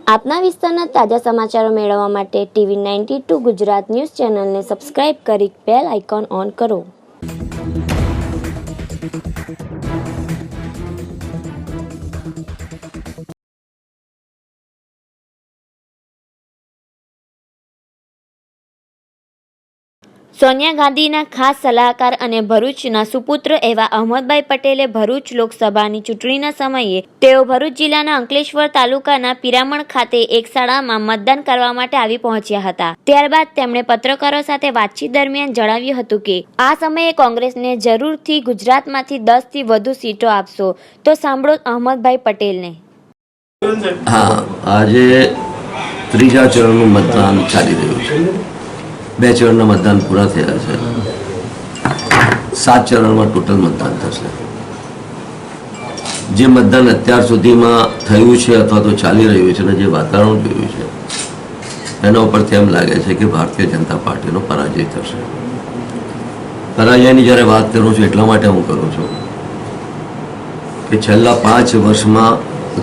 આપના વિસ્તારના તાજા સમાચારો મેળવવા માટે ટીવી 92 ગુજરાત ન્યૂઝ ચેનલને સબસ્ક્રાઇબ કરી બેલ આઇકોન ઓન કરો। સોનિયા ગાંધીના ખાસ સલાહકાર અને ભરૂચના સુપુત્ર એવા અહમદભાઈ પટેલે ભરૂચ લોકસભાની ચૂંટણીના સમયે તેઓ ભરૂચ જિલ્લાના અંકલેશ્વર તાલુકાના પિરામણ ખાતે એક શાળામાં મતદાન કરવા માટે આવી પહોંચ્યા હતા। ત્યારબાદ તેમણે પત્રકારો સાથે વાતચીત દરમિયાન જણાવ્યું હતું કે આ સમયે કોંગ્રેસને જરૂરથી ગુજરાતમાંથી 10 થી વધુ સીટો આપશો। તો સાંભળો અહમદભાઈ પટેલને। हाँ, આજે ત્રીજા ચરણનું મતદાન ચાલી રહ્યું છે। 2 ચરણના મતદાન પૂરા થયા છે। 7 ચરણમાં ટોટલ મતદાન થશે। જે મતદાન અત્યાર સુધીમાં થયું છે અથવા તો ચાલી રહ્યું છે અને જે વાતાવરણ જોયું છે એના ઉપરથી એમ લાગે છે કે ભારતીય જનતા પાર્ટીનો પરાજય થશે। પરાજયની જ્યારે વાત કરું છું એટલા માટે હું કરું છું કે છેલ્લા 5 વર્ષમાં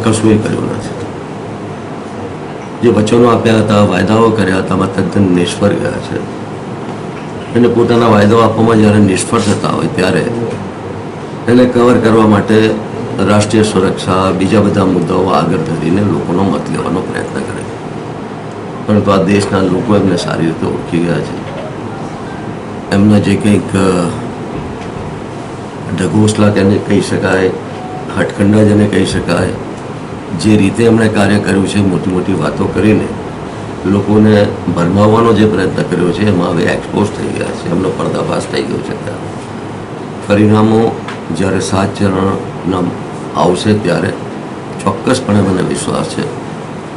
કશું કર્યું નથી। જે વચનો આપ્યા હતા, વાયદાઓ કર્યા હતા, તદ્દન નિષ્ફળ ગયા છે। એને પોતાના વાયદાઓ આપવામાં જ્યારે નિષ્ફળ થતા હોય ત્યારે એને કવર કરવા માટે રાષ્ટ્રીય સુરક્ષા, બીજા બધા મુદ્દાઓ આગળ ધરીને લોકોનો મત લેવાનો પ્રયત્ન કરે છે। પરંતુ આ દેશના લોકો એમને સારી રીતે ઓળખી ગયા છે। એમના જે કંઈક ઢગોસલા તેને કહી શકાય, હટકંડા જેને કહી શકાય, જે રીતે એમણે કાર્ય કર્યું છે, મોટી મોટી વાતો કરીને લોકોને ભરમાવવાનો જે પ્રયત્ન કર્યો છે એમાં હવે એક્સપોઝ થઈ ગયા છે, એમનો પર્દાફાશ થઈ ગયો છે। પરિણામો જ્યારે 7 ચરણના આવશે ત્યારે ચોક્કસપણે મને વિશ્વાસ છે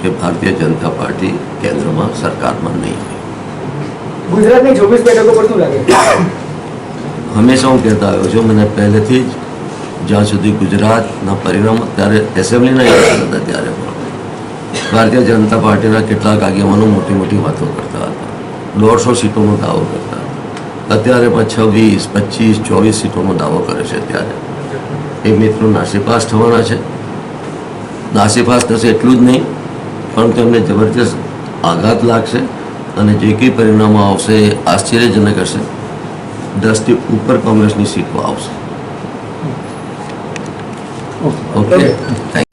કે ભારતીય જનતા પાર્ટી કેન્દ્રમાં સરકારમાં નહીં હોય। ગુજરાતની 24 બેઠકો પર શું લાગે? હંમેશા હું કહેતા આવ્યો છું, મને પહેલેથી જ જ્યાં સુધી ગુજરાતના પરિણામો ત્યારે એસેમ્બલીના ઇલેક્શન હતા ત્યારે પણ ભારતીય જનતા પાર્ટીના કેટલાક આગેવાનો મોટી મોટી વાતો કરતા હતા, 150 સીટોનો દાવો કરતા હતા। અત્યારે પણ 26, 25, 24 સીટોનો દાવો કરે છે। ત્યારે એ મિત્રો નાસીપાસ થવાના છે। નાસીપાસ થશે એટલું જ નહીં, પરંતુ એમને જબરજસ્ત આઘાત લાગશે અને જે કંઈ પરિણામો આવશે એ આશ્ચર્યજનક હશે। 10 થી ઉપર કોંગ્રેસની સીટો આવશે। Okay. Thank you.